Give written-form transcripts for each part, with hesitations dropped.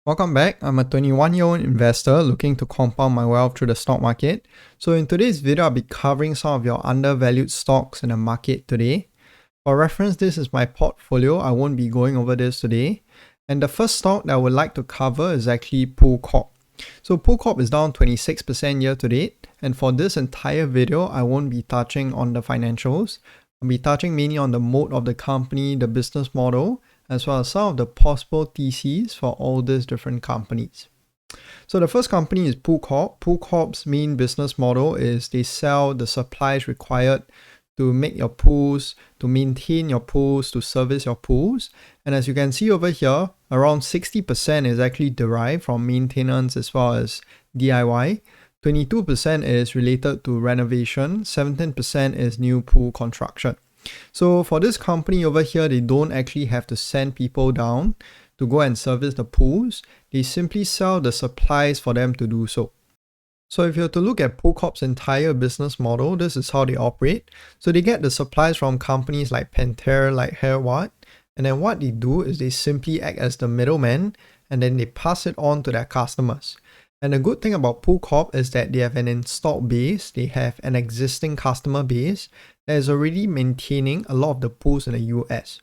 Welcome back. I'm a 21-year-old investor looking to compound my wealth through the stock market. So in today's video, I'll be covering some of your undervalued stocks in the market today. For reference, this is my portfolio. I won't be going over this today. And the first stock that I would like to cover is actually Corp. So Corp is down 26% year to date. And for this entire video, I won't be touching on the financials. I'll be touching mainly on the mode of the company, the business model, as well as some of the possible theses for all these different companies. So the first company is Corp. Corp's main business model is they sell the supplies required to make your pools, to maintain your pools, to service your pools. And as you can see over here, around 60% is actually derived from maintenance as well as DIY. 22% is related to renovation, 17% is new pool construction. So for this company over here, they don't actually have to send people down to go and service the pools. They simply sell the supplies for them to do so. So if you were to look at Corp's entire business model, this is how they operate. So they get the supplies from companies like Pentair, like Hairwatt, and then what they do is they simply act as the middleman and then they pass it on to their customers. And the good thing about Corp is that they have an installed base, they have an existing customer base that is already maintaining a lot of the pools in the US.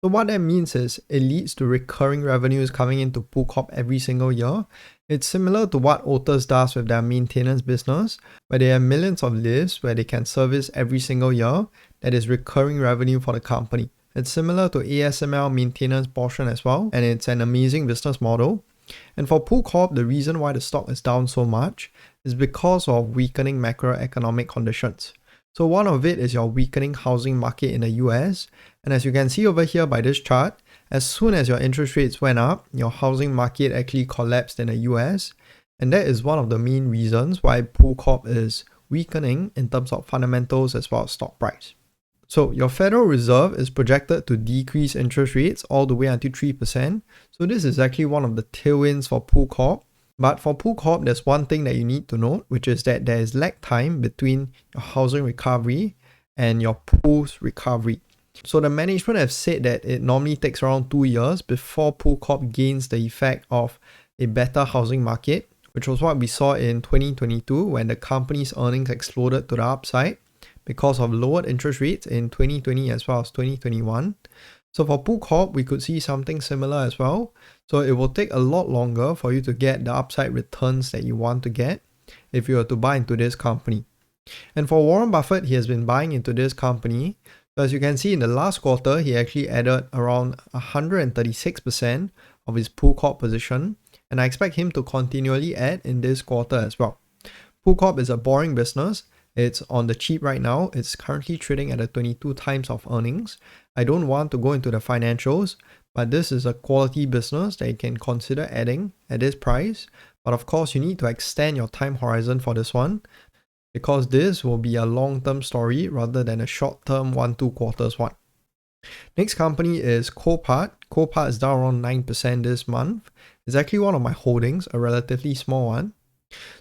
So what that means is it leads to recurring revenues coming into Corp every single year. It's similar to what Otis does with their maintenance business, where they have millions of lifts where they can service every single year. That is recurring revenue for the company. It's similar to ASML maintenance portion as well, and it's an amazing business model. And for Corp, the reason why the stock is down so much is because of weakening macroeconomic conditions. So one of it is your weakening housing market in the US. And as you can see over here by this chart, as soon as your interest rates went up, your housing market actually collapsed in the US. And that is one of the main reasons why Corp is weakening in terms of fundamentals as well as stock price. So your Federal Reserve is projected to decrease interest rates all the way until 3%. So this is actually one of the tailwinds for Corp. But for Corp, there's one thing that you need to note, which is that there is lag time between your housing recovery and your pool's recovery. So the management have said that it normally takes around 2 years before Corp gains the effect of a better housing market, which was what we saw in 2022 when the company's earnings exploded to the upside because of lowered interest rates in 2020 as well as 2021. So for Corp, we could see something similar as well. So it will take a lot longer for you to get the upside returns that you want to get if you were to buy into this company. And for Warren Buffett, he has been buying into this company. So as you can see in the last quarter, he actually added around 136% of his Corp position. And I expect him to continually add in this quarter as well. Corp is a boring business. It's on the cheap right now. It's currently trading at a 22 times of earnings. I don't want to go into the financials, but this is a quality business that you can consider adding at this price. But of course, you need to extend your time horizon for this one because this will be a long-term story rather than a short-term 1-2 quarters one. Next company is Copart. Copart is down around 9% this month. It's actually one of my holdings, a relatively small one.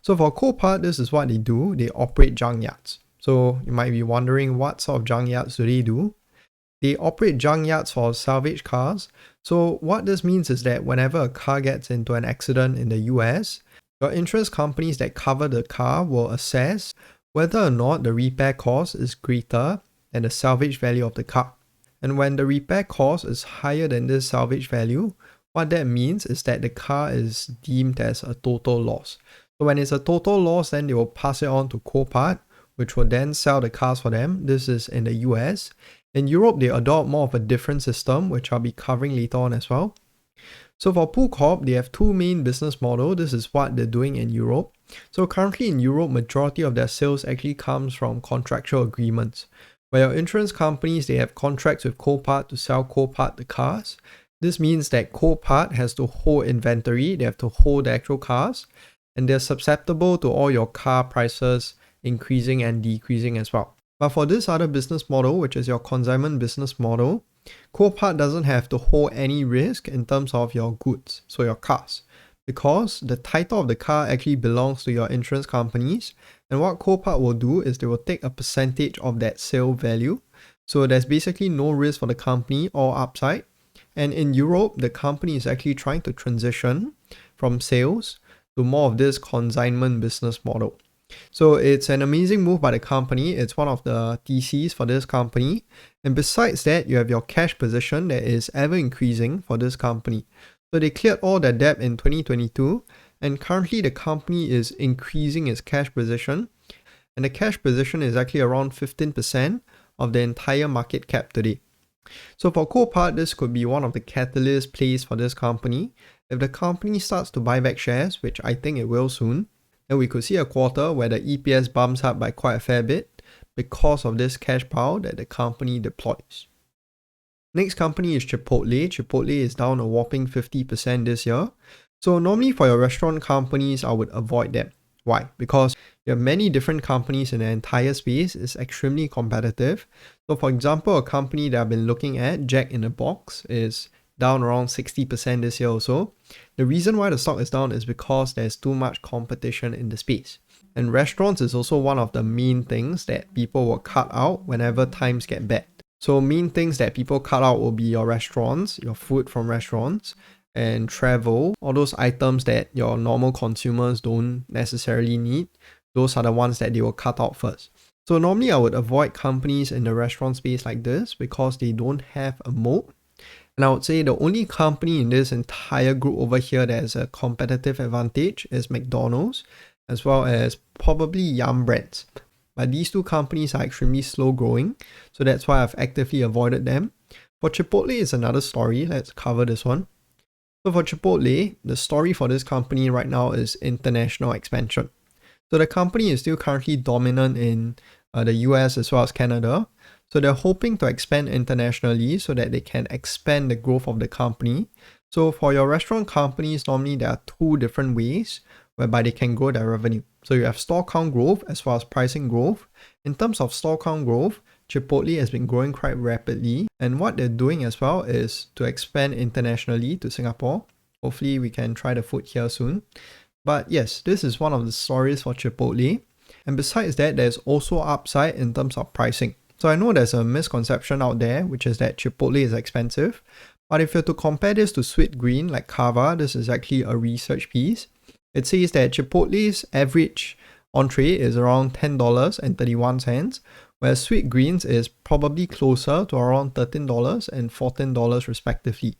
So for Copart, this is what they do. They operate junkyards. So you might be wondering what sort of junkyards do they do? They operate junkyards for salvage cars. So what this means is that whenever a car gets into an accident in the US, your insurance companies that cover the car will assess whether or not the repair cost is greater than the salvage value of the car. And when the repair cost is higher than this salvage value, what that means is that the car is deemed as a total loss. So when it's a total loss, then they will pass it on to Copart, which will then sell the cars for them. This is in the US. In Europe, they adopt more of a different system, which I'll be covering later on as well. So for Corp, they have two main business models. This is what they're doing in Europe. So currently in Europe, majority of their sales actually comes from contractual agreements, where your insurance companies, they have contracts with Copart to sell Copart the cars. This means that Copart has to hold inventory, they have to hold the actual cars, and they're susceptible to all your car prices increasing and decreasing as well. But for this other business model, which is your consignment business model, Copart doesn't have to hold any risk in terms of your goods, so your cars, because the title of the car actually belongs to your insurance companies. And what Copart will do is they will take a percentage of that sale value. So there's basically no risk for the company or upside. And in Europe, the company is actually trying to transition from sales to more of this consignment business model. So it's an amazing move by the company. It's one of the theses for this company. And besides that, you have your cash position that is ever increasing for this company. So they cleared all their debt in 2022, and currently the company is increasing its cash position. And the cash position is actually around 15% of the entire market cap today. So for Copart, this could be one of the catalyst plays for this company. If the company starts to buy back shares, which I think it will soon, then we could see a quarter where the EPS bumps up by quite a fair bit because of this cash pile that the company deploys. Next company is Chipotle. Chipotle is down a whopping 50% this year. So normally for your restaurant companies, I would avoid them. Why? Because you have many different companies in the entire space. It's extremely competitive. So for example, a company that I've been looking at, Jack in the Box, is down around 60% this year also. The reason why the stock is down is because there's too much competition in the space. And restaurants is also one of the main things that people will cut out whenever times get bad. So main things that people cut out will be your restaurants, your food from restaurants, and travel, all those items that your normal consumers don't necessarily need. Those are the ones that they will cut out first. So normally I would avoid companies in the restaurant space like this because they don't have a moat. And I would say the only company in this entire group over here that has a competitive advantage is McDonald's, as well as probably Yum Brands. But these two companies are extremely slow growing, so that's why I've actively avoided them. For Chipotle, it's another story. Let's cover this one. So for Chipotle, the story for this company right now is international expansion. So the company is still currently dominant in the US as well as Canada. So they're hoping to expand internationally so that they can expand the growth of the company. So for your restaurant companies, normally there are two different ways whereby they can grow their revenue. So you have store count growth as well as pricing growth. In terms of store count growth, Chipotle has been growing quite rapidly, and what they're doing as well is to expand internationally to Singapore. Hopefully we can try the food here soon. But yes, this is one of the stories for Chipotle. And besides that, there's also upside in terms of pricing. So I know there's a misconception out there, which is that Chipotle is expensive. But if you're to compare this to Sweet Green like Kava, this is actually a research piece. It says that Chipotle's average entree is around $10.31, whereas Sweet Greens is probably closer to around $13 and $14 respectively.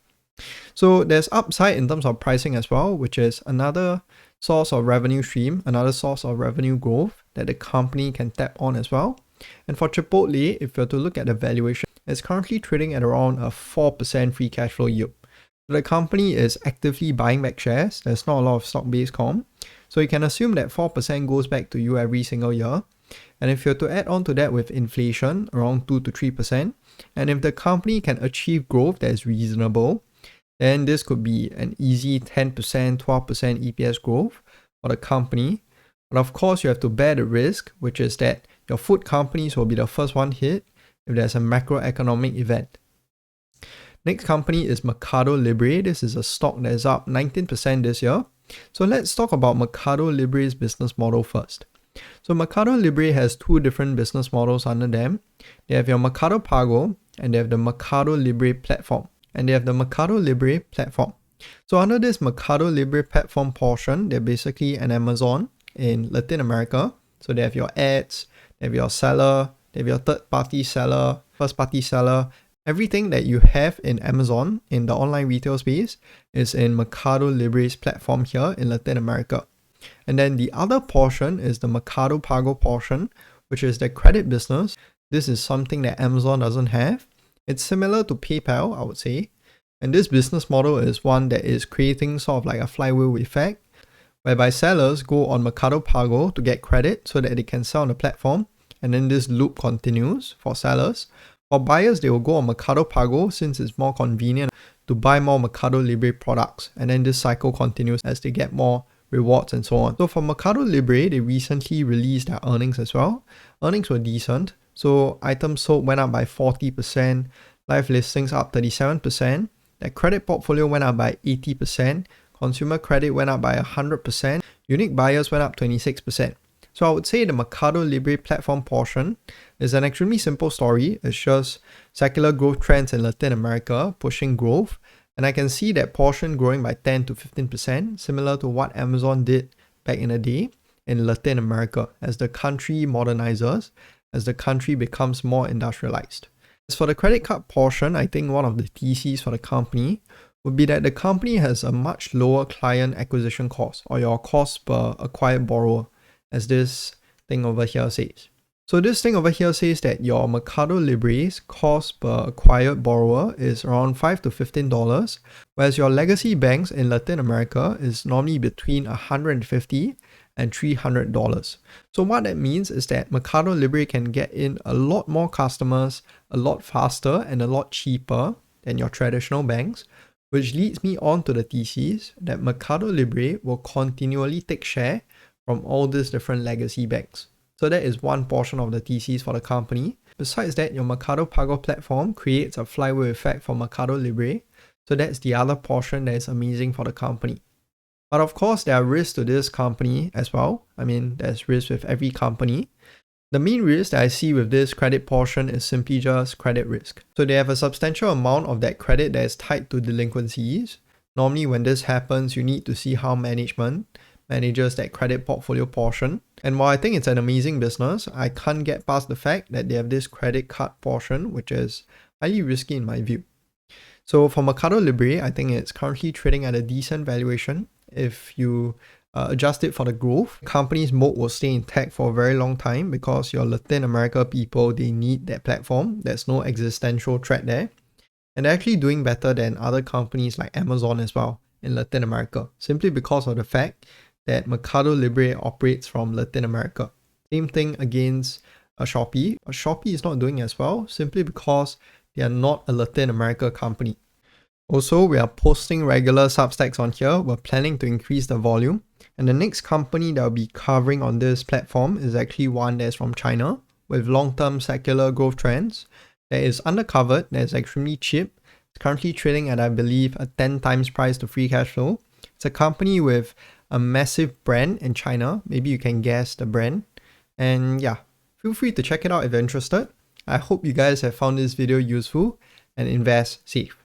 So there's upside in terms of pricing as well, which is another source of revenue stream, another source of revenue growth that the company can tap on as well. And for Chipotle, if you're to look at the valuation, it's currently trading at around a 4% free cash flow yield. So the company is actively buying back shares. There's not a lot of stock-based comp. So you can assume that 4% goes back to you every single year. And if you're to add on to that with inflation, around 2 to 3%, and if the company can achieve growth that is reasonable, then this could be an easy 10%, 12% EPS growth for the company. But of course, you have to bear the risk, which is that your food companies will be the first one hit if there's a macroeconomic event. Next company is Mercado Libre. This is a stock that is up 19% this year. So let's talk about Mercado Libre's business model first. So Mercado Libre has two different business models under them. They have your Mercado Pago and they have the Mercado Libre platform. So under this Mercado Libre platform portion, they're basically an Amazon in Latin America. So they have your ads, they have your seller, they have your third-party seller, first-party seller. Everything that you have in Amazon in the online retail space is in Mercado Libre's platform here in Latin America. And then the other portion is the Mercado Pago portion, which is the credit business. This is something that Amazon doesn't have. It's similar to PayPal, I would say. And this business model is one that is creating sort of like a flywheel effect, whereby sellers go on Mercado Pago to get credit so that they can sell on the platform. And then this loop continues for sellers. For buyers, they will go on Mercado Pago since it's more convenient to buy more Mercado Libre products. And then this cycle continues as they get more rewards and so on. So for Mercado Libre, they recently released their earnings as well. Earnings were decent. So items sold went up by 40%, live listings up 37%, their credit portfolio went up by 80%, consumer credit went up by 100%, unique buyers went up 26%. So I would say the Mercado Libre platform portion is an extremely simple story. It's just secular growth trends in Latin America pushing growth. And I can see that portion growing by 10 to 15%, similar to what Amazon did back in the day in Latin America as the country modernizes, as the country becomes more industrialized. As for the credit card portion, I think one of the theses for the company would be that the company has a much lower client acquisition cost, or your cost per acquired borrower, as this thing over here says. So this thing over here says that your Mercado Libre's cost per acquired borrower is around $5 to $15, whereas your legacy banks in Latin America is normally between $150 and $300. So what that means is that Mercado Libre can get in a lot more customers a lot faster and a lot cheaper than your traditional banks, which leads me on to the thesis that Mercado Libre will continually take share from all these different legacy banks. So that is one portion of the thesis for the company. Besides that, your Mercado Pago platform creates a flywheel effect for Mercado Libre. So that's the other portion that is amazing for the company. But of course, there are risks to this company as well. I mean, there's risks with every company. The main risk that I see with this credit portion is simply just credit risk. So they have a substantial amount of that credit that is tied to delinquencies. Normally when this happens, you need to see how management manages that credit portfolio portion. And while I think it's an amazing business, I can't get past the fact that they have this credit card portion, which is highly risky in my view. So for Mercado Libre, I think it's currently trading at a decent valuation. If you adjust it for the growth, the company's moat will stay intact for a very long time because your Latin America people, they need that platform. There's no existential threat there. And they're actually doing better than other companies like Amazon as well in Latin America, simply because of the fact that Mercado Libre operates from Latin America. Same thing against Shopee. Shopee is not doing as well simply because they are not a Latin America company. Also, we are posting regular Substacks on here. We're planning to increase the volume. And the next company that I'll be covering on this platform is actually one that's from China with long-term secular growth trends that is undercovered, that is extremely cheap. It's currently trading at, I believe, a 10 times price to free cash flow. It's a company with a massive brand in China. Maybe you can guess the brand. And yeah, feel free to check it out if you're interested. I hope you guys have found this video useful and invest safe.